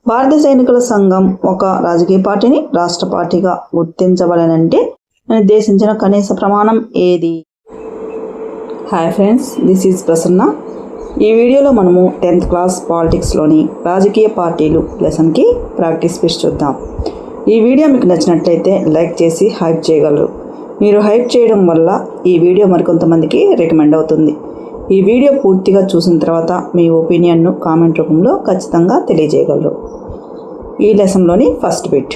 భారతీయ సైనికుల సంఘం ఒక రాజకీయ పార్టీని రాష్ట్ర పార్టీగా గుర్తించబడనంటే నిర్దేశించిన కనీస ప్రమాణం ఏది? Hi friends, this is Prasanna. ఈ వీడియోలో మనము 10th క్లాస్ పాలిటిక్స్లోని రాజకీయ పార్టీలు లెసన్కి ప్రాక్టీస్ చేసి చూద్దాం. ఈ వీడియో మీకు నచ్చినట్లయితే లైక్ చేసి హైప్ చేయగలరు. మీరు హైప్ చేయడం వల్ల ఈ వీడియో మరికొంతమందికి రికమెండ్ అవుతుంది. ఈ వీడియో పూర్తిగా చూసిన తర్వాత మీ ఒపీనియన్ను కామెంట్ రూపంలో ఖచ్చితంగా తెలియజేయగలరు. ఈ లెసన్లోని ఫస్ట్ బిట్,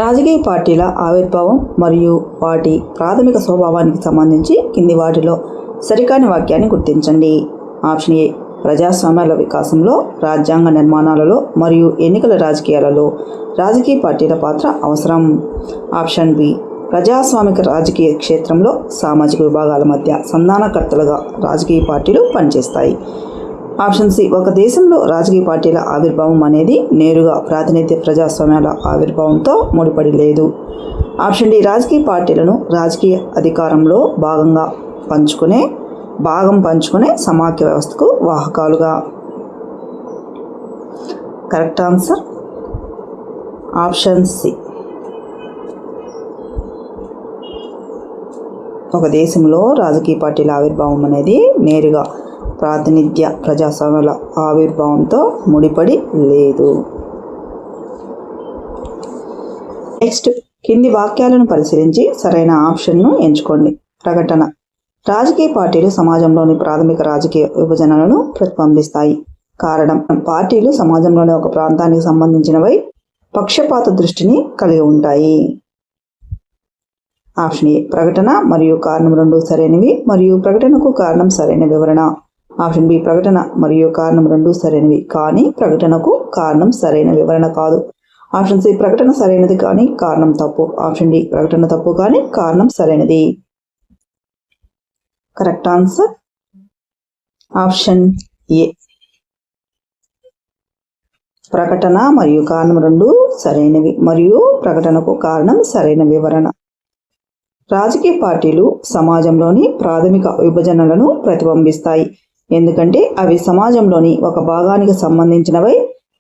రాజకీయ పార్టీల ఆవిర్భావం మరియు వాటి ప్రాథమిక స్వభావానికి సంబంధించి కింది వాటిలో సరికాని వాక్యాన్ని గుర్తించండి. ఆప్షన్ ఏ, ప్రజాస్వామ్యాల వికాసంలో, రాజ్యాంగ నిర్మాణాలలో మరియు ఎన్నికల రాజకీయాలలో రాజకీయ పార్టీల పాత్ర అవసరం. ఆప్షన్ బి, ప్రజాస్వామిక రాజకీయ క్షేత్రంలో సామాజిక విభాగాల మధ్య సంధానకర్తలుగా రాజకీయ పార్టీలు పనిచేస్తాయి. ఆప్షన్ సి, ఒక దేశంలో రాజకీయ పార్టీల ఆవిర్భావం అనేది నేరుగా ప్రాతినిధ్య ప్రజాస్వామ్యాల ఆవిర్భావంతో ముడిపడి లేదు. ఆప్షన్ డి, రాజకీయ పార్టీలను రాజకీయ అధికారంలో భాగం పంచుకునే సమాఖ్య వ్యవస్థకు వాహకాలుగా. Correct answer option C. ఒక దేశంలో రాజకీయ పార్టీల ఆవిర్భావం అనేది నేరుగా ప్రాతినిధ్య ప్రజాస్వామ్యాల ఆవిర్భావంతో ముడిపడి లేదు. నెక్స్ట్, కింది వాక్యాలను పరిశీలించి సరైన ఆప్షన్ను ఎంచుకోండి. ప్రకటన, రాజకీయ పార్టీలు సమాజంలోని ప్రాథమిక రాజకీయ విభజనలను ప్రతిబింబిస్తాయి. కారణం, పార్టీలు సమాజంలోని ఒక ప్రాంతానికి సంబంధించినవై పక్షపాత దృష్టిని కలిగి ఉంటాయి. ఆప్షన్ ఏ, ప్రకటన మరియు కారణం రెండు సరైనవి మరియు ప్రకటనకు కారణం సరైన వివరణ. ఆప్షన్ బి, ప్రకటన మరియు కారణం రెండు సరైనవి కానీ ప్రకటనకు కారణం సరైన వివరణ కాదు. ఆప్షన్ సి, ప్రకటన సరైనది కానీ కారణం తప్పు. ఆప్షన్ డి, ప్రకటన తప్పు కానీ కారణం సరైనది. కరెక్ట్ ఆన్సర్ ఆప్షన్ ఏ, ప్రకటన మరియు కారణం రెండు సరైనవి మరియు ప్రకటనకు కారణం సరైన వివరణ. రాజకీయ పార్టీలు సమాజంలోని ప్రాథమిక విభజనలను ప్రతిబింబిస్తాయి ఎందుకంటే అవి సమాజంలోని ఒక భాగానికి సంబంధించినవై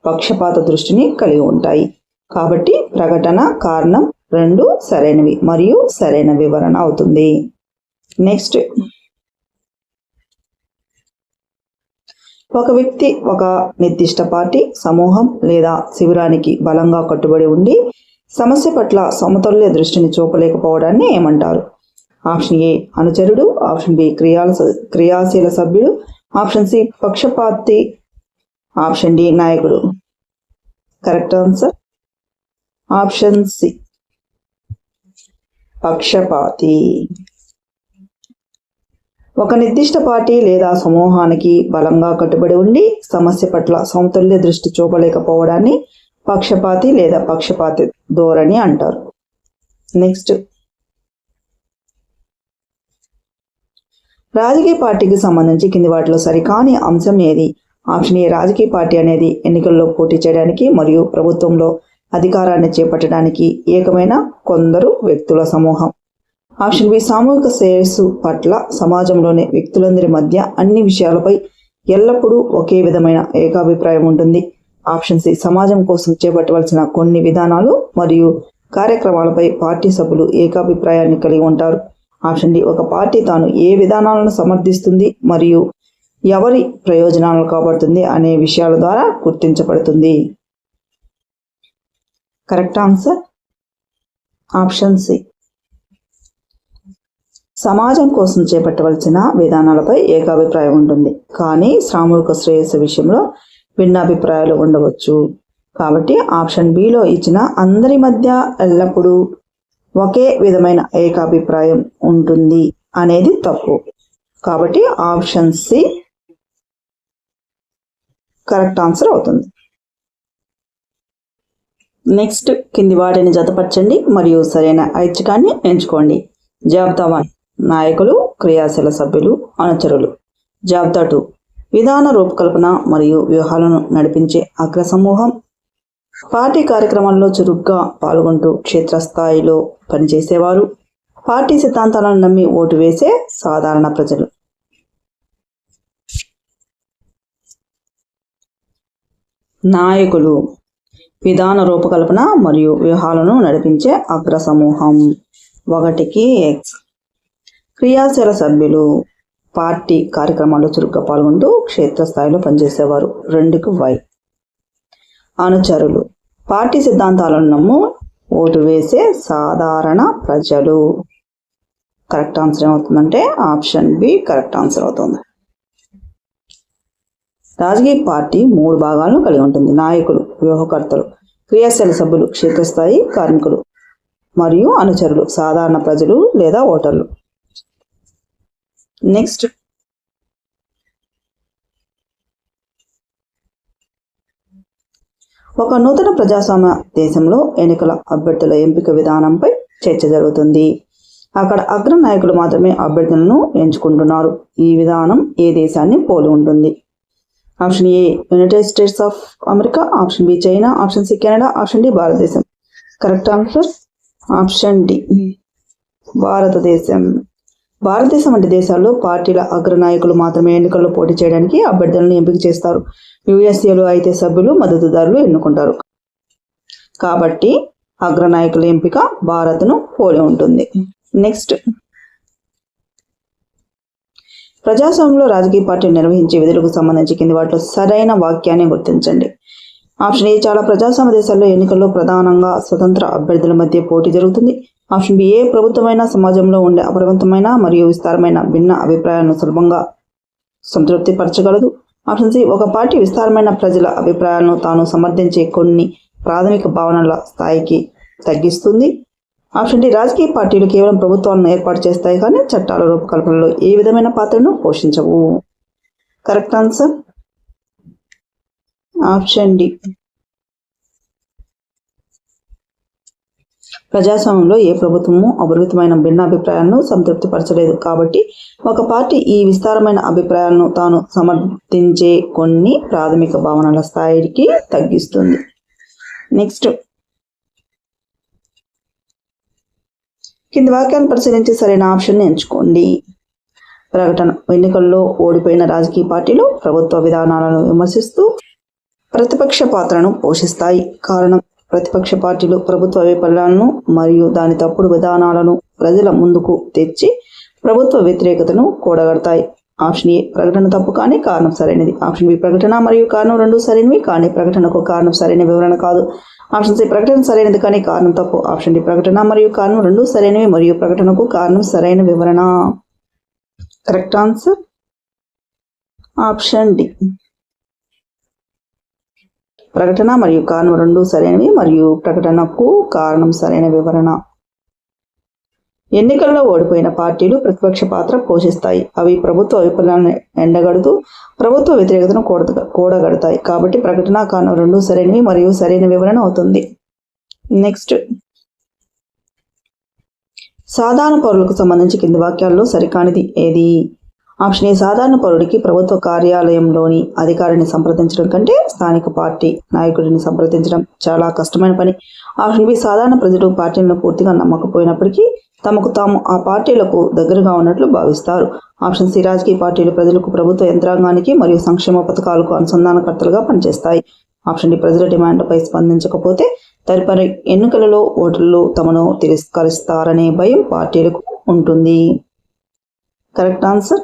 పక్షపాత దృష్టిని కలిగి ఉంటాయి. కాబట్టి ప్రకటన, కారణం రెండు సరైనవి మరియు సరైన వివరణ అవుతుంది. నెక్స్ట్, ఒక వ్యక్తి ఒక నిర్దిష్ట పార్టీ, సమూహం లేదా శిబిరానికి బలంగా కట్టుబడి ఉండి సమస్య పట్ల సమతుల్య దృష్టిని చూపలేకపోవడాన్ని ఏమంటారు? ఆప్షన్ ఏ, అనుచరుడు. ఆప్షన్ బి, క్రియాశీల సభ్యుడు. ఆప్షన్ సి, పక్షపాతి. ఆప్షన్ డి, నాయకుడు. కరెక్ట్ ఆన్సర్ ఆప్షన్ సి, పక్షపాతి. ఒక నిర్దిష్ట పార్టీ లేదా సమూహానికి బలంగా కట్టుబడి ఉండి సమస్య పట్ల సమతుల్య దృష్టి చూపలేకపోవడాన్ని పక్షపాతి లేదా పక్షపాతి ధోరణి అంటారు. నెక్స్ట్, రాజకీయ పార్టీకి సంబంధించి కింది వాటిలో సరికాని అంశం ఏది? ఆప్షన్ ఏ, రాజకీయ పార్టీ అనేది ఎన్నికల్లో పోటీ చేయడానికి మరియు ప్రభుత్వంలో అధికారాన్ని చేపట్టడానికి ఏకమైన కొందరు వ్యక్తుల సమూహం. ఆప్షన్ బి, సామూహిక శ్రేయస్సు పట్ల సమాజంలోని వ్యక్తులందరి మధ్య అన్ని విషయాలపై ఎల్లప్పుడూ ఒకే విధమైన ఏకాభిప్రాయం ఉంటుంది. ఆప్షన్ సి, సమాజం కోసం చేపట్టవలసిన కొన్ని విధానాలు మరియు కార్యక్రమాలపై పార్టీ సభ్యులు ఏకాభిప్రాయాన్ని కలిగి ఉంటారు. ఆప్షన్ డి, ఒక పార్టీ తాను ఏ విధానాలను సమర్థిస్తుంది మరియు ఎవరి ప్రయోజనాలను కాపాడుతుంది అనే విషయాల ద్వారా గుర్తించబడుతుంది. కరెక్ట్ ఆన్సర్ ఆప్షన్ సి, సమాజం కోసం చేపట్టవలసిన విధానాలపై ఏకాభిప్రాయం ఉంటుంది కానీ సామూహిక శ్రేయస్సు విషయంలో భిన్నాభిప్రాయాలు ఉండవచ్చు. కాబట్టి ఆప్షన్ బిలో ఇచ్చిన అందరి మధ్య ఎల్లప్పుడూ ఒకే విధమైన ఏకాభిప్రాయం ఉంటుంది అనేది తప్పు. కాబట్టి ఆప్షన్ సి కరెక్ట్ ఆన్సర్ అవుతుంది. నెక్స్ట్, కింది వాటిని జతపరచండి మరియు సరైన ఐచ్ఛికాన్ని ఎంచుకోండి. జాబితా 1, నాయకులు, క్రియాశీల సభ్యులు, అనుచరులు. జాబితా 2, విధాన రూపకల్పన మరియు వ్యూహాలను నడిపించే అగ్ర సమూహం, పార్టీ కార్యక్రమాల్లో చురుగ్గా పాల్గొంటూ క్షేత్రస్థాయిలో పనిచేసేవారు, పార్టీ సిద్ధాంతాలను నమ్మి ఓటు వేసే సాధారణ ప్రజలు. నాయకులు విధాన రూపకల్పన మరియు వ్యూహాలను నడిపించే అగ్ర సమూహం 1కి X. క్రియాశీల సభ్యులు పార్టీ కార్యక్రమాల్లో చురుగ్గా పాల్గొంటూ క్షేత్రస్థాయిలో పనిచేసేవారు 2కి Y. అనుచరులు పార్టీ సిద్ధాంతాలను నమ్ము ఓటు వేసే సాధారణ ప్రజలు. కరెక్ట్ ఆన్సర్ ఏమవుతుందంటే ఆప్షన్ బి కరెక్ట్ ఆన్సర్ అవుతుంది. రాజకీయ పార్టీ 3 భాగాలను కలిగి ఉంటుంది. నాయకులు, వ్యూహకర్తలు, క్రియాశీల సభ్యులు, క్షేత్రస్థాయి కార్మికులు మరియు అనుచరులు, సాధారణ ప్రజలు లేదా ఓటర్లు. నెక్స్ట్, ఒక నూతన ప్రజాస్వామ్య దేశంలో ఎన్నికల అభ్యర్థుల ఎంపిక విధానంపై చర్చ జరుగుతుంది. అక్కడ అగ్ర నాయకులు మాత్రమే అభ్యర్థులను ఎంచుకుంటున్నారు. ఈ విధానం ఏ దేశాన్ని పోలి ఉంటుంది? Option A United States of America, option B China, option C Canada, option D Bharatadesam. Correct answer option D Bharatadesam. Bharatadesam వంటి దేశాల్లో పార్టీల అగ్రనాయకులు మాత్రమే ఎన్నికల్లో పోటీ చేయడానికి అభ్యర్థులను ఎంపిక చేస్తారు. యుఎస్ఏలో అయితే సభ్యులు, మద్దతుదారులు ఎన్నుకుంటారు. కాబట్టి అగ్రనాయకుల ఎంపిక భారత్ను పోలి ఉంటుంది. నెక్స్ట్, ప్రజాస్వామ్యంలో రాజకీయ పార్టీలు నిర్వహించే విధులకు సంబంధించి కింది వాటిలో సరైన వాక్యాన్ని గుర్తించండి. ఆప్షన్ ఏ చాలా ప్రజాస్వామ్య దేశాల్లో ఎన్నికల్లో ప్రధానంగా స్వతంత్ర అభ్యర్థుల మధ్య పోటీ జరుగుతుంది. ఆప్షన్ బి ఏ ప్రభుత్వమైన సమాజంలో ఉండే అపరిమితమైన మరియు విస్తారమైన భిన్న అభిప్రాయాలను సులభంగా సంతృప్తిపరచగలదు. ఆప్షన్ సి ఒక పార్టీ విస్తారమైన ప్రజల అభిప్రాయాలను తాను సమర్థించే కొన్ని ప్రాథమిక భావనల స్థాయికి తగ్గిస్తుంది. ఆప్షన్ డి రాజకీయ పార్టీలు కేవలం ప్రభుత్వాలను ఏర్పాటు చేస్తాయి కానీ చట్టాల రూపకల్పనలో ఏ విధమైన పాత్రను పోషించవు. Correct answer option D. ప్రజాస్వామ్యంలో ఏ ప్రభుత్వము అపరిమితమైన భిన్న అభిప్రాయాలను సంతృప్తిపరచలేదు. కాబట్టి ఒక పార్టీ ఈ విస్తారమైన అభిప్రాయాలను తాను సమర్థించే కొన్ని ప్రాథమిక భావనల స్థాయికి తగ్గిస్తుంది. నెక్స్ట్, కింది వాక్యాన్ని పరిశీలించి సరైన ఆప్షన్ ఎంచుకోండి. ప్రకటన ఎన్నికల్లో ఓడిపోయిన రాజకీయ పార్టీలు ప్రభుత్వ విధానాలను విమర్శిస్తూ ప్రతిపక్ష పాత్రను పోషిస్తాయి. కారణం, ప్రతిపక్ష పార్టీలు ప్రభుత్వ వైఫల్యాలను మరియు దాని తప్పుడు విధానాలను ప్రజల ముందుకు తెచ్చి ప్రభుత్వ వ్యతిరేకతను కూడగడతాయి. ఆప్షన్ ఏ ప్రకటన తప్పు కానీ కారణం సరైనది. ఆప్షన్ బి ప్రకటన మరియు కారణం రెండూ సరైనవి కానీ ప్రకటనకు కారణం సరైన వివరణ కాదు. ఆప్షన్ సి ప్రకటన సరైనది కానీ కారణం తప్పు. ఆప్షన్ డి ప్రకటన మరియు కారణం రెండూ సరైనవి మరియు ప్రకటనకు కారణం సరైన వివరణ. Correct answer option D. ప్రకటన మరియు కారణం రెండూ సరైనవి మరియు ప్రకటనకు కారణం సరైన వివరణ. ఎన్నికల్లో ఓడిపోయిన పార్టీలు ప్రతిపక్ష పాత్ర పోషిస్తాయి. అవి ప్రభుత్వ వైఫల్యాలను ఎండగడుతూ ప్రభుత్వ వ్యతిరేకతను కూడగడతాయి. కాబట్టి ప్రకటన, కారణం రెండూ సరైనవి మరియు సరైన వివరణ అవుతుంది. నెక్స్ట్, సాధారణ పౌరులకు సంబంధించి కింది వాక్యాల్లో సరికానిది ఏది? ఆప్షన్ ఏ సాధారణ పౌరుడికి ప్రభుత్వ కార్యాలయంలోని అధికారిని సంప్రదించడం కంటే స్థానిక పార్టీ నాయకుడిని సంప్రదించడం చాలా కష్టమైన పని. ఆప్షన్ బి సాధారణ ప్రజలు పార్టీలను పూర్తిగా నమ్మకపోయినప్పటికీ తమకు తాము ఆ పార్టీలకు దగ్గరగా ఉన్నట్లు భావిస్తారు. ఆప్షన్ సి రాజకీయ పార్టీలు ప్రజలకు, ప్రభుత్వ యంత్రాంగానికి మరియు సంక్షేమ పథకాలకు అనుసంధానకర్తలుగా పనిచేస్తాయి. ఆప్షన్ డి ప్రజల డిమాండ్లపై స్పందించకపోతే తదుపరి ఎన్నికలలో ఓటర్లు తమను తిరస్కరిస్తారనే భయం పార్టీలకు ఉంటుంది. కరెక్ట్ ఆన్సర్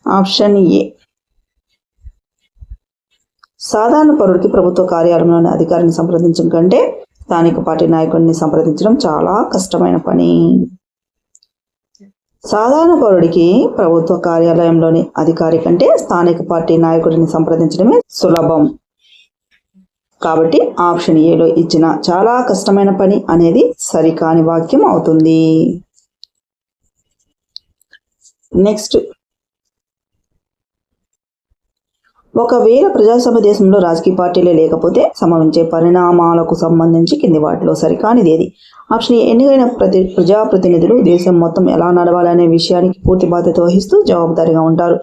ఆప్షన్ ఏ. సాధారణ పౌరుడికి ప్రభుత్వ కార్యాలయంలోని అధికారిని సంప్రదించడం కంటే స్థానిక పార్టీ నాయకుడిని సంప్రదించడం చాలా కష్టమైన పని. సాధారణ పౌరుడికి ప్రభుత్వ కార్యాలయంలోని అధికారి కంటే స్థానిక పార్టీ నాయకుడిని సంప్రదించడమే సులభం. కాబట్టి ఆప్షన్ ఏలో ఇచ్చిన చాలా కష్టమైన పని అనేది సరికాని వాక్యం అవుతుంది. నెక్స్ట్, ఒకవేళ ప్రజాస్వామ్య దేశంలో రాజకీయ పార్టీలే లేకపోతే సంభవించే పరిణామాలకు సంబంధించి కింది వాటిలో సరికానిది ఏది? ఆప్షన్ ఏ ఎన్నికైన ప్రజాప్రతినిధులు దేశం మొత్తం ఎలా నడవాలనే విషయానికి పూర్తి బాధ్యత వహిస్తూ జవాబుదారీగా ఉంటారు.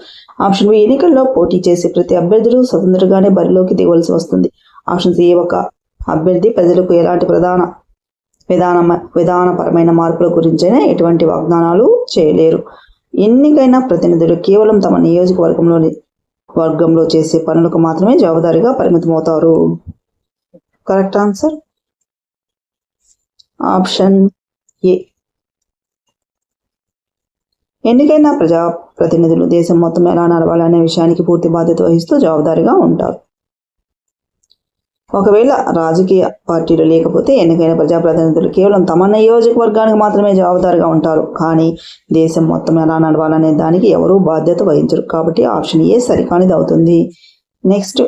ఆప్షన్ బి ఎన్నికల్లో పోటీ చేసే ప్రతి అభ్యర్థులు స్వతంత్రంగానే బరిలోకి దిగవలసి వస్తుంది. ఆప్షన్ సి ఒక అభ్యర్థి ప్రజలకు ఎలాంటి విధానపరమైన మార్పుల గురించైనా ఎటువంటి వాగ్దానాలు చేయలేరు. ఎన్నికైన ప్రతినిధులు కేవలం తమ నియోజకవర్గంలోని వర్గంలో చేసే పనులకు మాత్రమే జవాబుదారీగా పరిమితమవుతారు. Correct answer option A. ఎన్నికైన ప్రజాప్రతినిధులు దేశం మొత్తం ఎలా నడవాలనే విషయానికి పూర్తి బాధ్యత వహిస్తూ జవాబుదారీగా ఉంటారు. ఒకవేళ రాజకీయ పార్టీలు లేకపోతే ఎన్నికైన ప్రజాప్రతినిధులు కేవలం తమ నియోజకవర్గానికి మాత్రమే జవాబుదారీగా ఉంటారు. కానీ దేశం మొత్తం ఎలా నడవాలనే దానికి ఎవరూ బాధ్యత వహించరు. కాబట్టి ఆప్షన్ ఏ సరికానిది అవుతుంది. నెక్స్ట్,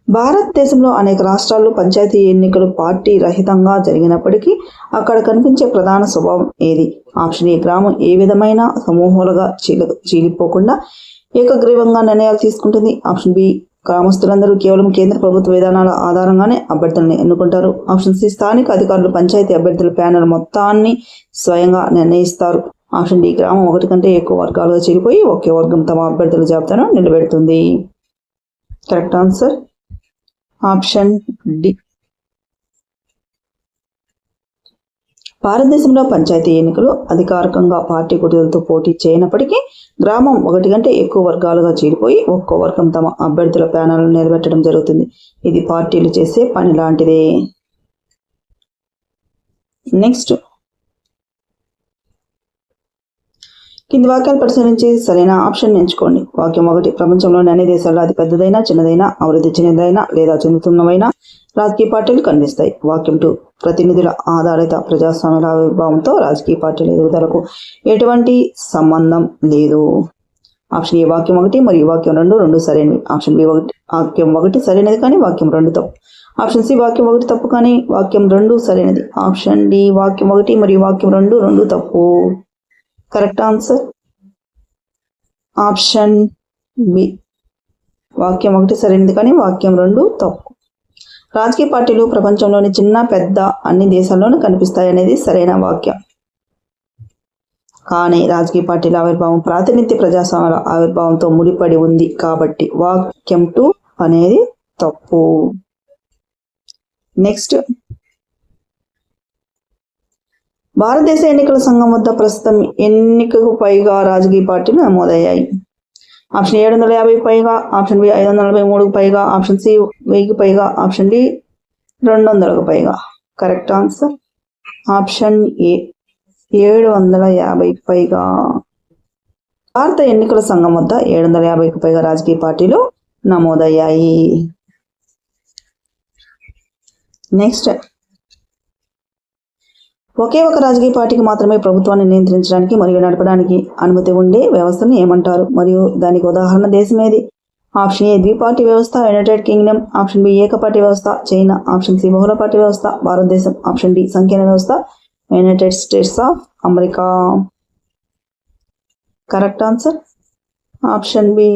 భారతదేశంలో అనేక రాష్ట్రాల్లో పంచాయతీ ఎన్నికలు పార్టీ రహితంగా జరిగినప్పటికీ అక్కడ కనిపించే ప్రధాన స్వభావం ఏది? Option A. గ్రామం ఏ విధమైన సమూహాలుగా చీలిపోకుండా ఏకగ్రీవంగా నిర్ణయాలు తీసుకుంటుంది. Option B. గ్రామస్తులందరూ కేవలం కేంద్ర ప్రభుత్వ విధానాల ఆధారంగానే అభ్యర్థులను ఎన్నుకుంటారు. Option C. స్థానిక అధికారులు పంచాయతీ అభ్యర్థుల ప్యానెల్ మొత్తాన్ని స్వయంగా నిర్ణయిస్తారు. Option D. గ్రామం ఒకటి కంటే ఎక్కువ వర్గాలుగా చీలిపోయి ఒకే వర్గం తమ అభ్యర్థుల జాబితాను నిలబెడుతుంది. Correct answer option D. భారతదేశంలో పంచాయతీ ఎన్నికలు అధికారికంగా పార్టీ గుర్తులతో పోటీ చేయనప్పటికీ గ్రామం ఒకటి కంటే ఎక్కువ వర్గాలుగా చీలిపోయి ఒక్కో వర్గం తమ అభ్యర్థుల ప్యానెల్ను నిలబెట్టడం జరుగుతుంది. ఇది పార్టీలు చేసే పని లాంటిదే. నెక్స్ట్, కింది వాక్యాలు పరిశీలించి సరైన ఆప్షన్ ఎంచుకోండి. వాక్యం 1. ప్రపంచంలోని అన్ని దేశాల్లో అతి పెద్దదైన, చిన్నదైన, అభివృద్ధి చెందినదైన లేదా చెందుతున్నవైన రాజకీయ పార్టీలు కనిపిస్తాయి. వాక్యం 2. ప్రతినిధుల ఆధారిత ప్రజాస్వామ్యాల ఆవిర్భావంతో రాజకీయ పార్టీల ఎదుగుదలకు ఎటువంటి సంబంధం లేదు. Option A. వాక్యం 1 మరియు వాక్యం 2 సరైనవి. Option B. వాక్యం 1 సరైనది కానీ వాక్యం 2 తప్పు. Option C. వాక్యం 1 తప్పు కానీ వాక్యం 2 సరైనది. Option D. వాక్యం 1 మరియు వాక్యం 2 తప్పు. Correct answer option B. వాక్యం 1 సరైనది కానీ వాక్యం 2 తప్పు. రాజకీయ పార్టీలు ప్రపంచంలోని చిన్న పెద్ద అన్ని దేశాల్లోనూ కనిపిస్తాయి అనేది సరైన వాక్యం. కానీ రాజకీయ పార్టీల ఆవిర్భావం ప్రాతినిధ్య ప్రజాస్వామ్యాల ఆవిర్భావంతో ముడిపడి ఉంది కాబట్టి వాక్యం 2 అనేది తప్పు. నెక్స్ట్, భారతదేశ ఎన్నికల సంఘం వద్ద ప్రస్తుతం ఎన్నికకు పైగా రాజకీయ పార్టీలు నమోదయ్యాయి. ఆప్షన్ 750కి పైగా, ఆప్షన్ బి 543కు పైగా, ఆప్షన్ సి 1000కి పైగా, ఆప్షన్ డి 200కు పైగా. Correct answer option A. 750కి పైగా. భారత ఎన్నికల సంఘం వద్ద 750కి పైగా రాజకీయ పార్టీలు నమోదయ్యాయి. నెక్స్ట్, ఒకే ఒక రాజకీయ పార్టీకి మాత్రమే ప్రభుత్వాన్ని నియంత్రించడానికి మరియు నడపడానికి అనుమతి ఉండే వ్యవస్థను ఏమంటారు మరియు దానికి ఉదాహరణ దేశం ఏది? Option A. ద్విపార్టీ వ్యవస్థ యునైటెడ్ కింగ్డమ్. Option B. ఏకపార్టీ వ్యవస్థ చైనా. Option C. బహుళ పార్టీ వ్యవస్థ భారతదేశం. Option D. సంకీర్ణ వ్యవస్థ United States of America. Correct answer option B.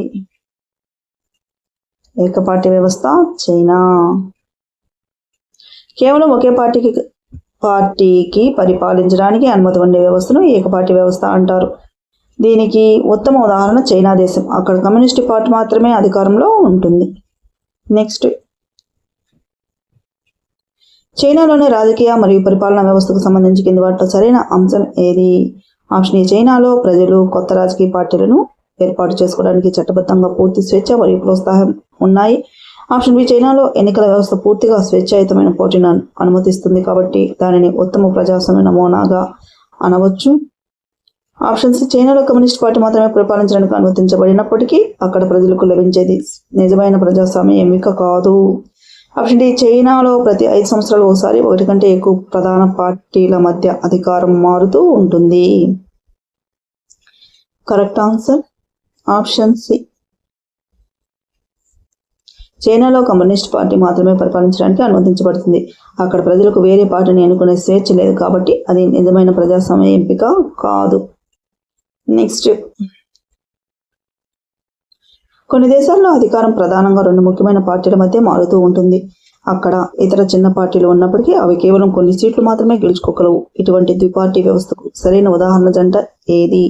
ఏకపార్టీ వ్యవస్థ చైనా. కేవలం ఒకే పార్టీకి పరిపాలించడానికి అనుమతి ఉండే వ్యవస్థను ఏకపార్టీ వ్యవస్థ అంటారు. దీనికి ఉత్తమ ఉదాహరణ చైనా దేశం. అక్కడ కమ్యూనిస్ట్ పార్టీ మాత్రమే అధికారంలో ఉంటుంది. నెక్స్ట్, చైనాలోని రాజకీయ మరియు పరిపాలనా వ్యవస్థకు సంబంధించి కింది వాటిలో సరైన అంశం ఏది? ఆప్షన్ ఏ. చైనాలో ప్రజలు కొత్త రాజకీయ పార్టీలను ఏర్పాటు చేసుకోవడానికి చట్టబద్ధంగా పూర్తి స్వేచ్ఛ మరియు ప్రోత్సాహం ఉన్నాయి. Option B. చైనాలో ఎన్నికల వ్యవస్థ పూర్తిగా స్వేచ్ఛాయుతమైన పోటీని అనుమతిస్తుంది కాబట్టి దానిని ఉత్తమ ప్రజాస్వామ్య నమూనాగా అనవచ్చు. Option C. చైనాలో కమ్యూనిస్ట్ పార్టీ మాత్రమే పరిపాలించడానికి అనుమతించబడినప్పటికీ అక్కడ ప్రజలకు లభించేది నిజమైన ప్రజాస్వామ్య ఎంపిక కాదు. Option D. చైనాలో ప్రతి 5 సంవత్సరాలు ఒకసారి ఒకటి కంటే ఎక్కువ ప్రధాన పార్టీల మధ్య అధికారం మారుతూ ఉంటుంది. Correct answer option C. చైనాలో కమ్యూనిస్ట్ పార్టీ మాత్రమే పరిపాలించడానికి అనుమతించబడుతుంది. అక్కడ ప్రజలకు వేరే పార్టీని ఎన్నుకునే స్వేచ్ఛ లేదు కాబట్టి అది నిజమైన ప్రజాస్వామ్య ఎంపిక కాదు. నెక్స్ట్, కొన్ని దేశాల్లో అధికారం ప్రధానంగా 2 ముఖ్యమైన పార్టీల మధ్య మారుతూ ఉంటుంది. అక్కడ ఇతర చిన్న పార్టీలు ఉన్నప్పటికీ అవి కేవలం కొన్ని సీట్లు మాత్రమే గెలుచుకోగలవు. ఇటువంటి ద్విపార్టీ వ్యవస్థకు సరైన ఉదాహరణ జంట ఏది?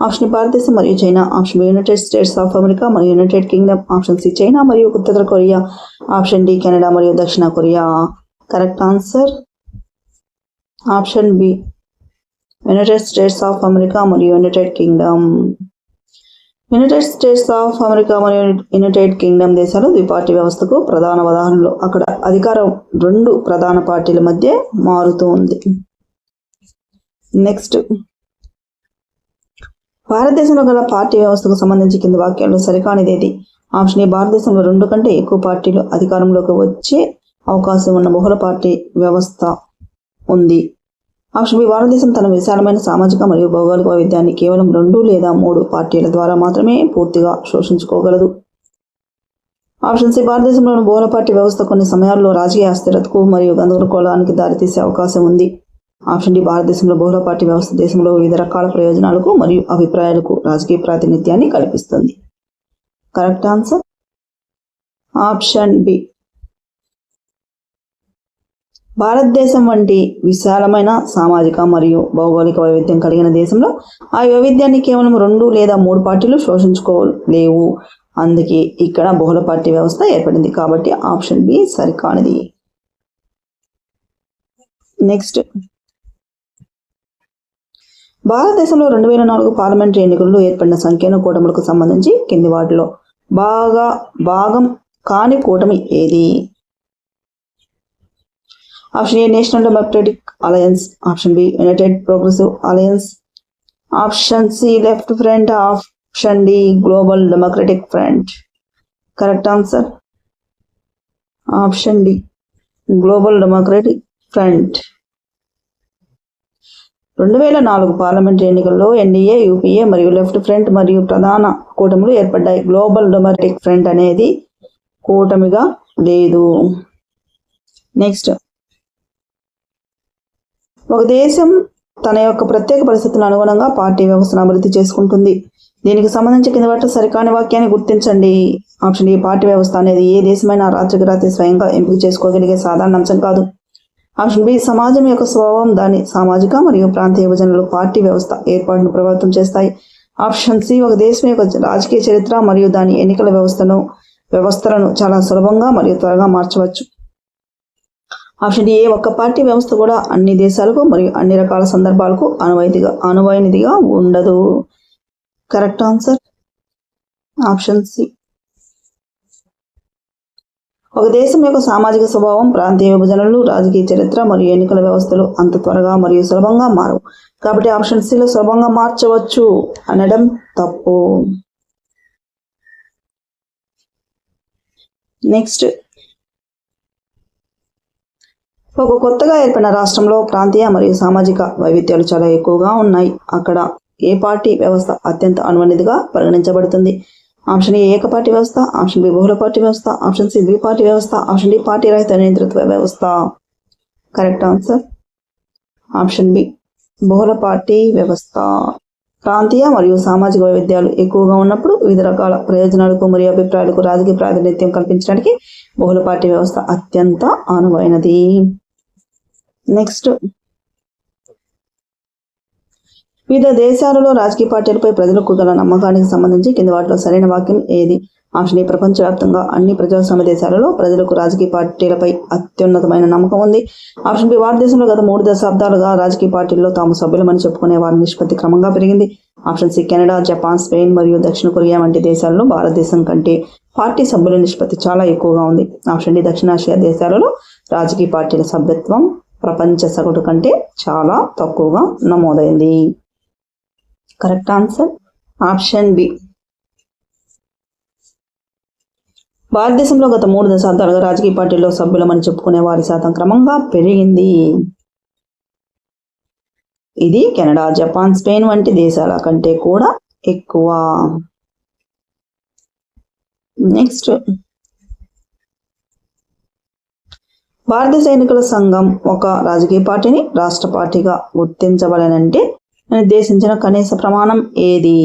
ఆప్షన్ భారతదేశం మరియు China. Option B. United States of America మరియు United Kingdom. Option C. China మరియు ఉత్తర కొరియా. Option D. కెనడా మరియు దక్షిణ Korea. Correct answer option B. United States of America మరియు United Kingdom. United States of America మరియు United Kingdom దేశాలు ద్విపార్టీ వ్యవస్థకు ప్రధాన ఉదాహరణలు. అక్కడ అధికారం 2 ప్రధాన పార్టీల మధ్య మారుతూ ఉంది. నెక్స్ట్, భారతదేశంలో గల పార్టీ వ్యవస్థకు సంబంధించి కింది వాక్యాల్లో సరికానిదేది? ఆప్షన్ ఏ, భారతదేశంలో 2 కంటే ఎక్కువ పార్టీలు అధికారంలోకి వచ్చే అవకాశం ఉన్న బహుళ పార్టీ వ్యవస్థ ఉంది. ఆప్షన్ బి, భారతదేశం తన విశాలమైన సామాజిక మరియు భౌగోళిక వైవిధ్యాన్ని కేవలం 2 లేదా 3 పార్టీల ద్వారా మాత్రమే పూర్తిగా శోషించుకోగలదు. ఆప్షన్ సి, భారతదేశంలోని బహుళ పార్టీ వ్యవస్థ కొన్ని సమయాల్లో రాజకీయ అస్థిరతకు మరియు గందరగోళానికి దారితీసే అవకాశం ఉంది. ఆప్షన్ డి, భారతదేశంలో బహుళ పార్టీ వ్యవస్థ దేశంలో వివిధ రకాల ప్రయోజనాలకు మరియు అభిప్రాయాలకు రాజకీయ ప్రాతినిధ్యాన్ని కల్పిస్తుంది. Correct answer option B. Bharatadesam వంటి విశాలమైన సామాజిక మరియు భౌగోళిక వైవిధ్యం కలిగిన దేశంలో ఆ వైవిధ్యాన్ని కేవలం 2 లేదా 3 పార్టీలు శోషించుకోలేవు. అందుకే ఇక్కడ బహుళ పార్టీ వ్యవస్థ ఏర్పడింది. కాబట్టి ఆప్షన్ బి సరికానిది. నెక్స్ట్, భారతదేశంలో 2004 పార్లమెంటరీ ఎన్నికల్లో ఏర్పడిన సంకీర్ణ కూటములకు సంబంధించి కింది వాటిలో భాగం కాని కూటమి ఏది? Option A, national democratic alliance. Option B, united progressive alliance. Option C, left front. Option D, global democratic front. Correct answer option D, global democratic front. 2004 parliamentary ఎన్నికల్లో ఎన్డీఏ, యూపీఏ మరియు లెఫ్ట్ ఫ్రంట్ మరియు ప్రధాన కూటములు ఏర్పడ్డాయి. Global democratic front అనేది కూటమిగా లేదు. Next, ఒక దేశం తన యొక్క ప్రత్యేక పరిస్థితులకు అనుగుణంగా పార్టీ వ్యవస్థను అభివృద్ధి చేసుకుంటుంది. దీనికి సంబంధించి కింద వాటిలో సరికాని వాక్యాన్ని గుర్తించండి. ఆప్షన్ ఏ, పార్టీ వ్యవస్థ అనేది ఏ దేశమైనా రాత్రికి రాత్రి స్వయంగా ఎంపిక చేసుకోగలిగే సాధారణ అంశం కాదు. ఆప్షన్ బి, సమాజం యొక్క స్వభావం దాని సామాజిక మరియు ప్రాంతీయ విభజనలు పార్టీ వ్యవస్థ ఏర్పాటును ప్రభావితం చేస్తాయి. ఆప్షన్ సి, ఒక దేశం యొక్క రాజకీయ చరిత్ర మరియు దాని ఎన్నికల వ్యవస్థలను చాలా సులభంగా మరియు త్వరగా మార్చవచ్చు. ఆప్షన్ డి, ఒక్క పార్టీ వ్యవస్థ కూడా అన్ని దేశాలకు మరియు అన్ని రకాల సందర్భాలకు అనువైనదిగా ఉండదు. Correct answer option C. ఒక దేశం యొక్క సామాజిక స్వభావం, ప్రాంతీయ విభజనలు, రాజకీయ చరిత్ర మరియు ఎన్నికల వ్యవస్థలు అంత త్వరగా మరియు సులభంగా మారవు. కాబట్టి ఆప్షన్ సిలో సులభంగా మార్చవచ్చు అనడం తప్పు. నెక్స్ట్, ఒక కొత్తగా ఏర్పడిన రాష్ట్రంలో ప్రాంతీయ మరియు సామాజిక వైవిధ్యాలు చాలా ఎక్కువగా ఉన్నాయి. అక్కడ ఏ పార్టీ వ్యవస్థ అత్యంత అనువైనదిగా పరిగణించబడుతుంది? ఆప్షన్ ఏ, ఏకపార్టీ వ్యవస్థ. ఆప్షన్ బి, బహుళ పార్టీ వ్యవస్థ. ఆప్షన్ సి, ద్విపార్టీ వ్యవస్థ. ఆప్షన్ డి, పార్టీ రహిత నేతృత్వ వ్యవస్థ. కరెక్ట్ ఆన్సర్ ఆప్షన్ బి, బహుళ పార్టీ వ్యవస్థ. ప్రాంతీయ మరియు సామాజిక వైవిధ్యాలు ఎక్కువగా ఉన్నప్పుడు వివిధ రకాల ప్రయోజనాలకు మరియు అభిప్రాయాలకు రాజకీయ ప్రాతినిధ్యం కల్పించడానికి బహుళ పార్టీ వ్యవస్థ అత్యంత అనువైనది. నెక్స్ట్, వివిధ దేశాలలో రాజకీయ పార్టీలపై ప్రజలకు గల నమ్మకానికి సంబంధించి కింది వాటిలో సరైన వాక్యం ఏది? ఆప్షన్ ఏ, ప్రపంచవ్యాప్తంగా అన్ని ప్రజాస్వామ్య దేశాలలో ప్రజలకు రాజకీయ పార్టీలపై అత్యున్నతమైన నమ్మకం ఉంది. ఆప్షన్ బి, భారతదేశంలో గత 3 దశాబ్దాలుగా రాజకీయ పార్టీల్లో తాము సభ్యులమని చెప్పుకునే వారి నిష్పత్తి క్రమంగా పెరిగింది. Option C, Canada, Japan, Spain మరియు దక్షిణ కొరియా వంటి దేశాలలో భారతదేశం కంటే పార్టీ సభ్యుల నిష్పత్తి చాలా ఎక్కువగా ఉంది. ఆప్షన్ డి, దక్షిణాసియా దేశాలలో రాజకీయ పార్టీల సభ్యత్వం ప్రపంచ సగటు కంటే చాలా తక్కువగా నమోదైంది. Correct answer option B. భారతదేశంలో గత 3 దశాబ్దాలుగా రాజకీయ పార్టీల్లో సభ్యులమని చెప్పుకునే వారి శాతం క్రమంగా పెరిగింది. ఇది కెనడా, జపాన్, స్పెయిన్ వంటి దేశాల కంటే కూడా ఎక్కువ. నెక్స్ట్, భారతదేశ ఎన్నికల సంఘం ఒక రాజకీయ పార్టీని రాష్ట్ర పార్టీగా గుర్తించబడనంటే నిర్దేశించిన కనీస ప్రమాణం ఏది?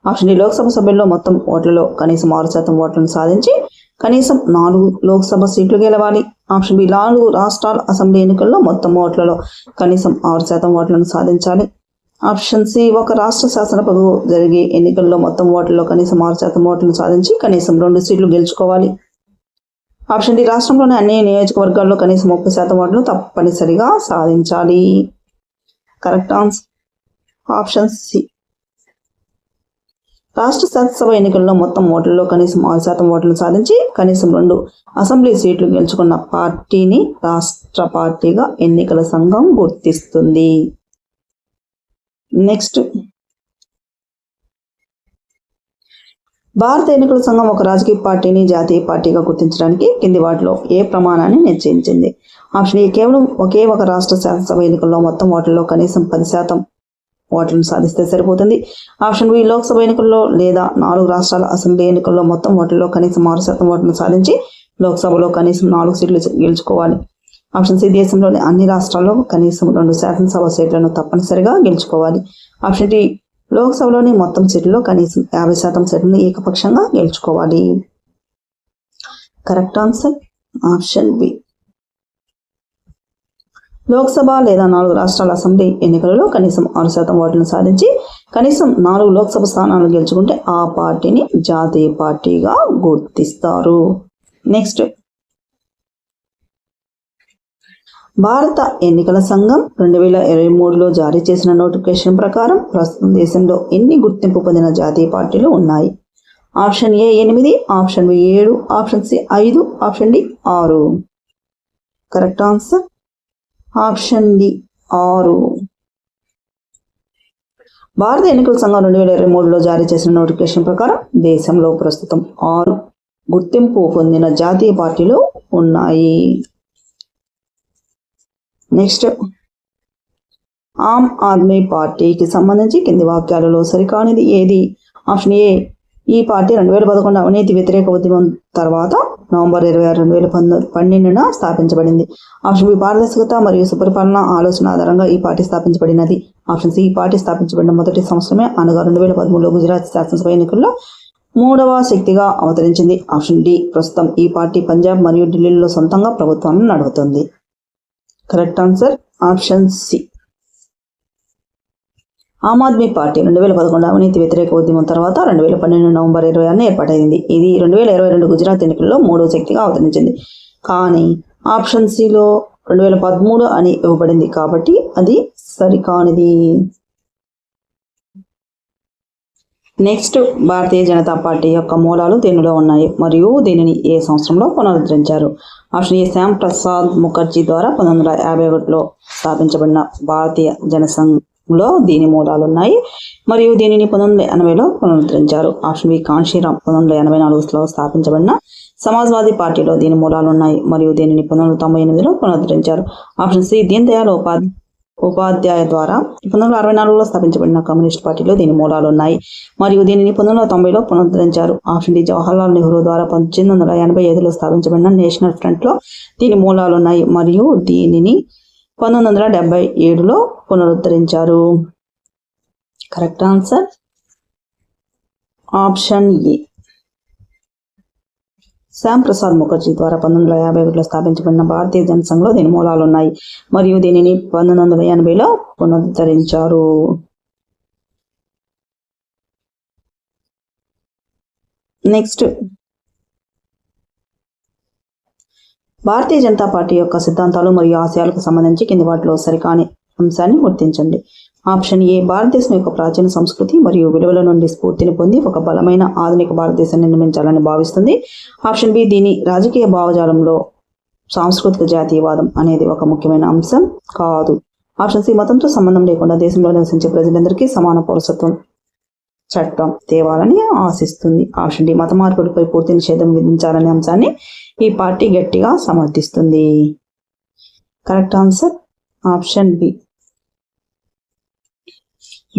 ఆప్షన్ డి, లోక్సభ సభ్యుల్లో మొత్తం ఓట్లలో కనీసం 6% ఓట్లను సాధించి కనీసం 4 లోక్సభ సీట్లు గెలవాలి. ఆప్షన్ బి, 4 రాష్ట్రాల అసెంబ్లీ ఎన్నికల్లో మొత్తం ఓట్లలో కనీసం 6% ఓట్లను సాధించాలి. ఆప్షన్ సి, ఒక రాష్ట్ర శాసనసభకు జరిగే ఎన్నికల్లో మొత్తం ఓట్లలో కనీసం 6% ఓట్లను సాధించి కనీసం 2 సీట్లు గెలుచుకోవాలి. ఆప్షన్ డి, రాష్ట్రంలోని అన్ని నియోజకవర్గాల్లో కనీసం 30% ఓట్లను తప్పనిసరిగా సాధించాలి. Correct answer option C. రాష్ట్ర శాసనసభ ఎన్నికల్లో మొత్తం ఓట్లలో కనీసం 6% ఓట్లను సాధించి కనీసం 2 అసెంబ్లీ సీట్లు గెలుచుకున్న పార్టీని రాష్ట్ర పార్టీగా ఎన్నికల సంఘం గుర్తిస్తుంది. నెక్స్ట్, భారత ఎన్నికల సంఘం ఒక రాజకీయ పార్టీని జాతీయ పార్టీగా గుర్తించడానికి కింది వాటిలో ఏ ప్రమాణాన్ని నిశ్చయించింది? ఆప్షన్ ఏ, కేవలం ఒకే ఒక రాష్ట్ర శాసనసభ ఎన్నికల్లో మొత్తం ఓట్లలో కనీసం 10% ఓట్లను సాధిస్తే సరిపోతుంది. ఆప్షన్ బి, లోక్సభ ఎన్నికల్లో లేదా 4 రాష్ట్రాల అసెంబ్లీ ఎన్నికల్లో మొత్తం ఓట్లలో కనీసం 6% ఓట్లను సాధించి లోక్సభలో కనీసం 4 సీట్లు గెలుచుకోవాలి. ఆప్షన్ సి, దేశంలోని అన్ని రాష్ట్రాల్లో కనీసం 2 శాసనసభ సీట్లను తప్పనిసరిగా గెలుచుకోవాలి. ఆప్షన్ డి, లోక్సభలోని మొత్తం సీట్లలో కనీసం 50% సీట్లను ఏకపక్షంగా గెలుచుకోవాలి. Correct answer option B. Lok Sabha లేదా 4 రాష్ట్రాల అసెంబ్లీ ఎన్నికలలో కనీసం 6% ఓట్లను సాధించి కనీసం 4 లోక్సభ స్థానాలను గెలుచుకుంటే ఆ పార్టీని జాతీయ పార్టీగా గుర్తిస్తారు. నెక్స్ట్, భారత ఎన్నికల సంఘం 2023లో జారీ చేసిన నోటిఫికేషన్ ప్రకారం ప్రస్తుతం దేశంలో ఎన్ని గుర్తింపు పొందిన జాతీయ పార్టీలు ఉన్నాయి? Option A 8, option B 7, option C 5, option D 6. Correct answer option D 6. భారత ఎన్నికల సంఘం 2023లో జారీ చేసిన నోటిఫికేషన్ ప్రకారం దేశంలో ప్రస్తుతం 6 గుర్తింపు పొందిన జాతీయ పార్టీలు ఉన్నాయి. నెక్స్ట్, ఆమ్ ఆద్మీ పార్టీకి సంబంధించి కింది వాక్యాలలో సరికానిది ఏది? ఆప్షన్ ఏ, ఈ పార్టీ 2011 అవినీతి వ్యతిరేక ఉద్యమం తర్వాత నవంబర్ 26, 2012న స్థాపించబడింది. ఆప్షన్ బి, పారదర్శకత మరియు సుపరిపాలన ఆలోచన ఆధారంగా ఈ పార్టీ స్థాపించబడినది. ఆప్షన్ సి, ఈ పార్టీ స్థాపించబడిన మొదటి సంవత్సరమే అనగా 2013లో గుజరాత్ శాసనసభ ఎన్నికల్లో 3వ శక్తిగా అవతరించింది. ఆప్షన్ డి, ప్రస్తుతం ఈ పార్టీ పంజాబ్ మరియు ఢిల్లీలో సొంతంగా ప్రభుత్వాన్ని నడుపుతుంది. Correct answer option C. Aam Aadmi party 2011 అవినీతి వ్యతిరేక ఉద్యమం తర్వాత 2012 నవంబర్ 26న ఏర్పాటైంది. ఇది 2022 గుజరాత్ ఎన్నికల్లో 3వ శక్తిగా అవతరించింది. కానీ ఆప్షన్ సిలో 2013 అని ఇవ్వబడింది కాబట్టి అది సరికానిది. నెక్స్ట్, భారతీయ జనతా పార్టీ యొక్క మూలాలు దేనిలో ఉన్నాయి మరియు దీనిని ఏ సంవత్సరంలో పునరుద్ధరించారు? ఆప్షన్ ఏ, శ్యామ్ ప్రసాద్ ముఖర్జీ ద్వారా 1951లో స్థాపించబడిన భారతీయ జనసంఘ్లో దీని మూలాలు ఉన్నాయి మరియు దీనిని 1980లో పునరుద్ధరించారు. ఆప్షన్ బి, కాన్షీరామ్ 1984లో స్థాపించబడిన సమాజ్వాదీ పార్టీలో దీని మూలాలు ఉన్నాయి మరియు దీనిని 1998లో పునరుద్ధరించారు. ఆప్షన్ సి, దీన్ దయాళ్ ఉపాధ్యాయ ద్వారా 1964లో స్థాపించబడిన కమ్యూనిస్ట్ పార్టీలో దీని మూలాలు ఉన్నాయి మరియు దీనిని 1990లో పునరుద్ధరించారు. ఆప్షన్ డి, జవహర్లాల్ నెహ్రూ ద్వారా 1885లో స్థాపించబడిన నేషనల్ ఫ్రంట్లో దీని మూలాలు ఉన్నాయి మరియు దీనిని 1977లో పునరుద్ధరించారు. Correct answer option A. Shyam Prasad Mukherjee ద్వారా 1951లో స్థాపించబడిన భారతీయ జనసంఘ్లో దీని మూలాలు ఉన్నాయి మరియు దీనిని 1980లో పునరుద్ధరించారు. నెక్స్ట్, భారతీయ జనతా పార్టీ యొక్క సిద్ధాంతాలు మరియు ఆశయాలకు సంబంధించి కింది వాటిలో సరికాని అంశాన్ని గుర్తించండి. ఆప్షన్ ఏ, భారతదేశం యొక్క ప్రాచీన సంస్కృతి మరియు విలువల నుండి స్ఫూర్తిని పొంది ఒక బలమైన ఆధునిక భారతదేశాన్ని నిర్మించాలని భావిస్తుంది. ఆప్షన్ బి, దీని రాజకీయ భావజాలంలో సాంస్కృతిక జాతీయవాదం అనేది ఒక ముఖ్యమైన అంశం కాదు. ఆప్షన్ సి, మతంతో సంబంధం లేకుండా దేశంలో నివసించే ప్రజలందరికీ సమాన పౌరసత్వం చట్టం తేవాలని ఆశిస్తుంది. ఆప్షన్ డి, మత మార్పిడిపై పూర్తి నిషేధం విధించాలనే అంశాన్ని ఈ పార్టీ గట్టిగా సమర్థిస్తుంది. Correct answer option B.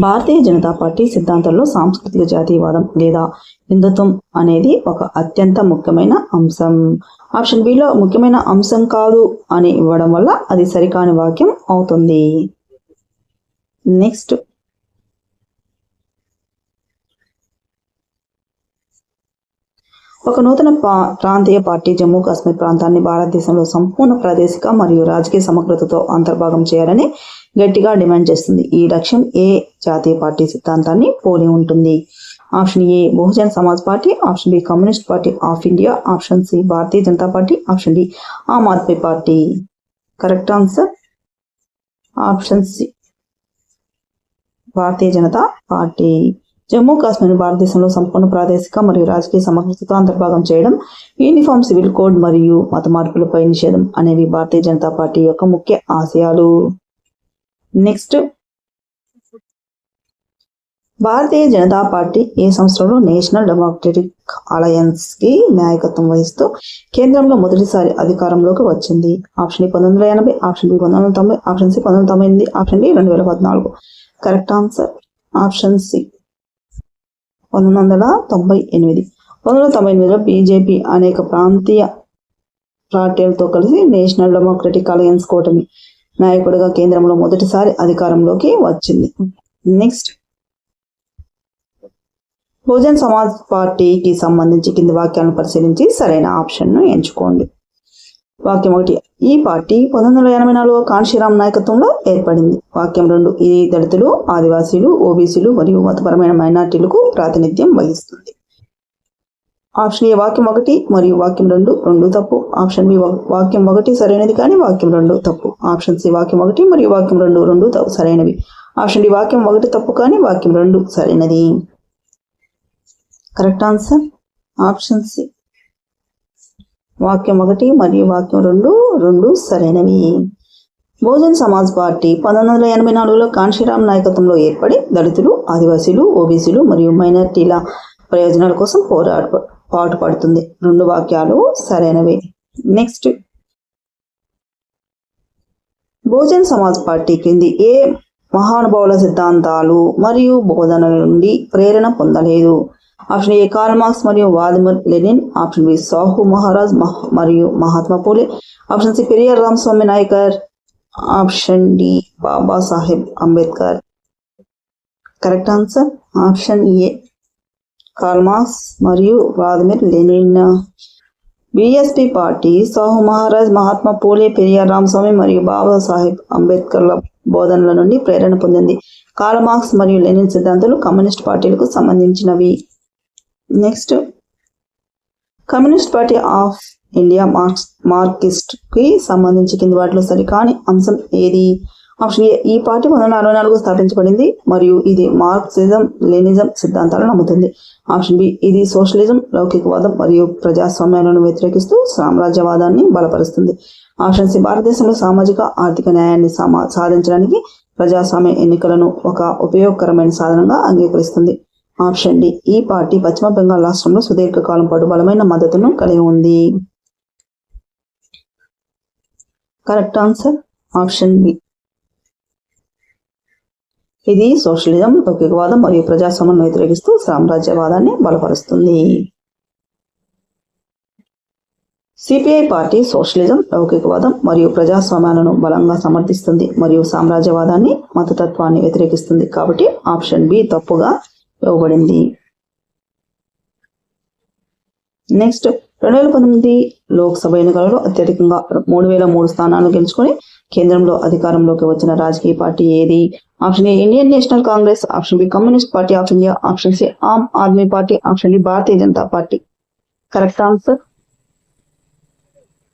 Bharatiya Janata party సిద్ధాంతాల్లో సాంస్కృతిక జాతీయవాదం లేదా హిందుత్వం అనేది ఒక అత్యంత ముఖ్యమైన అంశం. ఆప్షన్ బిలో ముఖ్యమైన అంశం కాదు అని ఇవ్వడం వల్ల అది సరికాని వాక్యం అవుతుంది. నెక్స్ట్, ఒక నూతన ప్రాంతీయ పార్టీ జమ్మూ కాశ్మీర్ ప్రాంతాన్ని భారతదేశంలో సంపూర్ణ ప్రాదేశిక మరియు రాజకీయ సమగ్రతతో అంతర్భాగం చేయాలని గట్టిగా డిమాండ్ చేస్తుంది. ఈ లక్ష్యం ఏ జాతీయ పార్టీ సిద్ధాంతాన్ని పోలి ఉంటుంది? Option A, Bahujan Samaj party. Option B, communist party of India. Option C, Bharatiya Janata party. Option D, Aam Aadmi party. Correct answer option C, Bharatiya Janata party. Jammu Kashmir భారతదేశంలో సంపూర్ణ ప్రాదేశిక మరియు రాజకీయ సమగ్రత అంతర్భాగం చేయడం, యూనిఫామ్ సివిల్ కోడ్ మరియు మత మార్పులపై నిషేధం అనేవి భారతీయ జనతా పార్టీ యొక్క ముఖ్య ఆశయాలు. నెక్స్ట్, భారతీయ జనతా పార్టీ ఏ సంవత్సరంలో నేషనల్ డెమోక్రటిక్ అలయన్స్ కి నాయకత్వం వహిస్తూ కేంద్రంలో మొదటిసారి అధికారంలోకి వచ్చింది? Option 1980, option B 1990, option C 1998, option D 2014. Correct answer option C 1998. 1998లో బీజేపీ అనేక ప్రాంతీయ పార్టీలతో కలిసి నేషనల్ డెమోక్రటిక్ అలయన్స్ కూటమి నాయకుడిగా కేంద్రంలో మొదటిసారి అధికారంలోకి వచ్చింది. నెక్స్ట్, బహుజన్ సమాజ్ పార్టీకి సంబంధించి కింది వాక్యాలను పరిశీలించి సరైన ఆప్షన్ను ఎంచుకోండి. వాక్యం 1, ఈ పార్టీ 1984లో కాన్షీరామ్ నాయకత్వంలో ఏర్పడింది. వాక్యం 2, ఇది దళితులు, ఆదివాసీలు, ఓబీసీలు మరియు మతపరమైన మైనార్టీలకు ప్రాతినిధ్యం వహిస్తుంది. ఆప్షన్ ఏ వాక్యం 1 మరియు వాక్యం 2 రెండు తప్పు. ఆప్షన్ బి వాక్యం 1 సరైనది కానీ వాక్యం 2 తప్పు. ఆప్షన్ సి వాక్యం 1 మరియు వాక్యం 2 రెండు సరైనవి. ఆప్షన్ డి వాక్యం 1 తప్పు కానీ వాక్యం 2 సరైనది. కరెక్ట్ ఆన్సర్ ఆప్షన్ సి వాక్యం 1 మరియు వాక్యం 2 సరైనవి. బహుజన్ సమాజ్ పార్టీ 1984లో కాన్షీరామ్ నాయకత్వంలో ఏర్పడి దళితులు, ఆదివాసీలు, ఓబీసీలు మరియు మైనార్టీల ప్రయోజనాల కోసం పాటుపడుతుంది. 2 వాక్యాలు సరైనవి. నెక్స్ట్, బహుజన్ సమాజ్ పార్టీ క్రింది ఏ మహానుభావుల సిద్ధాంతాలు మరియు బోధనల నుండి ప్రేరణ పొందలేదు? ఆప్షన్ ఏ కార్ల్ మార్క్స్ మరియు Vladimir Lenin. Option B Sahu Maharaj మరియు Mahatma Phule. Option C Periyar Ramaswamy Naicker. Option D Babasaheb Ambedkar. Correct answer option A Karl Marx మరియు Vladimir Lenin. BSP party Sahu Maharaj, Mahatma Phule, Periyar Ramaswamy మరియు బాబాసాహెబ్ అంబేద్కర్ల బోధనల నుండి ప్రేరణ పొందింది. కార్ల్ మార్క్స్ మరియు లెనిన్ సిద్ధాంతాలు కమ్యూనిస్ట్ పార్టీలకు సంబంధించినవి. Next, communist party of India Marxist కి సంబంధించి కింది వాటిలో సరికాని అంశం ఏది? ఆప్షన్ ఏ ఈ పార్టీ 1964 స్థాపించబడింది మరియు ఇది మార్క్సిజం లెనిజం సిద్ధాంతాలను నమ్ముతుంది. ఆప్షన్ బి ఇది సోషలిజం, లౌకికవాదం మరియు ప్రజాస్వామ్యాలను వ్యతిరేకిస్తూ సామ్రాజ్యవాదాన్ని బలపరుస్తుంది. ఆప్షన్ సి భారతదేశంలో సామాజిక ఆర్థిక న్యాయాన్ని సాధించడానికి ప్రజాస్వామ్య ఎన్నికలను ఒక ఉపయోగకరమైన సాధనంగా అంగీకరిస్తుంది. ఆప్షన్ డి ఈ పార్టీ పశ్చిమ బెంగాల్ రాష్ట్రంలో సుదీర్ఘకాలం పాటు బలమైన మద్దతును కలిగి ఉంది. కరెక్ట్ ఆన్సర్ ఆప్షన్ బి ఇది సోషలిజం, లౌకికవాదం మరియు ప్రజాస్వామ్యాన్ని వ్యతిరేకిస్తూ సామ్రాజ్యవాదాన్ని బలపరుస్తుంది. సిపిఐ పార్టీ సోషలిజం, లౌకికవాదం మరియు ప్రజాస్వామ్యాలను బలంగా సమర్థిస్తుంది మరియు సామ్రాజ్యవాదాన్ని మతతత్వాన్ని వ్యతిరేకిస్తుంది. కాబట్టి ఆప్షన్ బి తప్పుగా ఇవ్వబడింది. నెక్స్ట్, 2019 లోక్సభ ఎన్నికలలో అత్యధికంగా 3003 స్థానాలను గెలుచుకొని కేంద్రంలో అధికారంలోకి వచ్చిన రాజకీయ పార్టీ ఏది? Option A Indian National Congress. Option B communist party of India. Option C Aam Aadmi party. Option D Bharatiya Janata party. Correct answer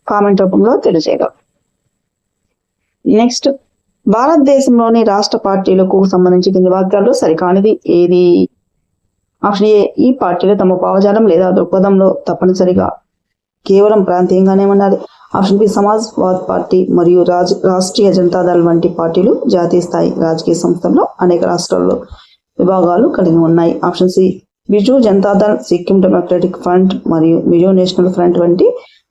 comment రూపంలో తెలియజేయగలరు. నెక్స్ట్, భారతదేశంలోని రాష్ట్ర పార్టీలకు సంబంధించి కింది వాక్యాల్లో సరికానిది ఏది? ఆప్షన్ ఏ ఈ పార్టీలు తమ భావజాలం లేదా దృక్పథంలో తప్పనిసరిగా కేవలం ప్రాంతీయంగానే ఉండాలి. ఆప్షన్ బి సమాజ్వాద్ పార్టీ మరియు రాష్ట్రీయ జనతాదళ్ వంటి పార్టీలు జాతీయ స్థాయి రాజకీయ సంస్థల్లో అనేక రాష్ట్రాల్లో విభాగాలు కలిగి ఉన్నాయి. Option C Biju Janata Dal, Sikkim democratic front మరియు మిజో నేషనల్ ఫ్రంట్ వంటి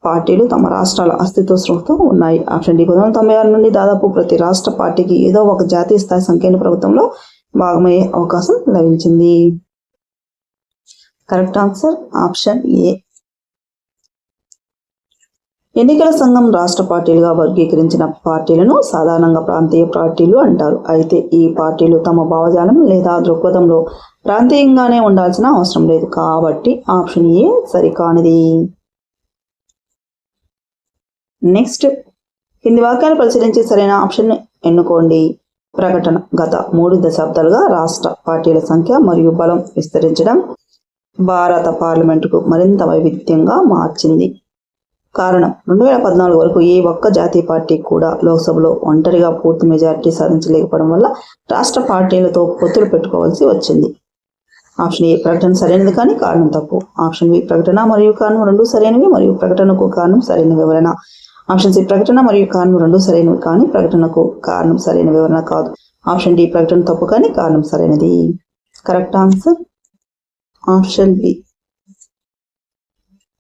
పార్టీలు తమ రాష్ట్రాల అస్తిత్వ సృష్టితో ఉన్నాయి. ఆప్షన్ డి 1996 నుండి దాదాపు ప్రతి రాష్ట్ర పార్టీకి ఏదో ఒక జాతీయ స్థాయి సంకీర్ణ ప్రభుత్వంలో భాగమయ్యే అవకాశం లభించింది. కరెక్ట్ ఆన్సర్ ఆప్షన్ ఏ. ఎన్నికల సంఘం రాష్ట్ర పార్టీలుగా వర్గీకరించిన పార్టీలను సాధారణంగా ప్రాంతీయ పార్టీలు అంటారు. అయితే ఈ పార్టీలు తమ భావజాలం లేదా దృక్పథంలో ప్రాంతీయంగానే ఉండాల్సిన అవసరం లేదు. కాబట్టి ఆప్షన్ ఏ సరికానిది. నెక్స్ట్, కింది వాక్యాలు పరిశీలించి సరైన ఆప్షన్ ఎన్నుకోండి. ప్రకటన గత 3 దశాబ్దాలుగా రాష్ట్ర పార్టీల సంఖ్య మరియు బలం విస్తరించడం భారత పార్లమెంటుకు మరింత వైవిధ్యంగా మార్చింది. కారణం 2014 వరకు ఏ ఒక్క జాతీయ పార్టీ కూడా లోక్సభలో ఒంటరిగా పూర్తి మెజారిటీ సాధించలేకపోవడం వల్ల రాష్ట్ర పార్టీలతో పొత్తులు పెట్టుకోవాల్సి వచ్చింది. ఆప్షన్ ఏ ప్రకటన సరైనది కానీ కారణం తప్పు. ఆప్షన్ బి ప్రకటన మరియు కారణం రెండు సరైనవి మరియు ప్రకటనకు కారణం సరైన వివరణ. ఆప్షన్ సి ప్రకటన మరియు కారణం రెండు సరైనవి కానీ ప్రకటనకు కారణం సరైన వివరణ కాదు. ఆప్షన్ డి ప్రకటన తప్పు కానీ కారణం సరైనది. కరెక్ట్ ఆన్సర్ ఆప్షన్ బి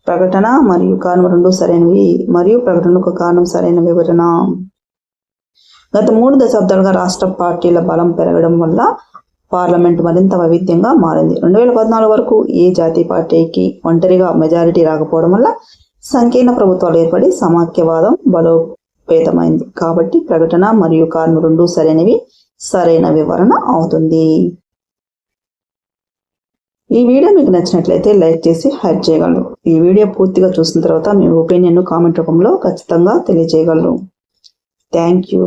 ప్రకటన మరియు కారణం రెండు సరైనవి మరియు ప్రకటనకు కారణం సరైన వివరణ. గత 3 దశాబ్దాలుగా రాష్ట్ర పార్టీల బలం పెరగడం వల్ల పార్లమెంట్ మరింత వైవిధ్యంగా మారింది. 2014 వరకు ఏ జాతీయ పార్టీకి ఒంటరిగా మెజారిటీ రాకపోవడం వల్ల సంకీర్ణ ప్రభుత్వాలు ఏర్పడి సమాఖ్యవాదం బలోపేతమైంది. కాబట్టి ప్రకటన మరియు కారణం రెండు సరైనవి, సరైన వివరణ అవుతుంది. ఈ వీడియో మీకు నచ్చినట్లయితే లైక్ చేసి హైప్ చేయగలరు. ఈ వీడియో పూర్తిగా చూసిన తర్వాత మీ ఒపీనియన్ కామెంట్ రూపంలో ఖచ్చితంగా తెలియజేయగలరు. Thank you.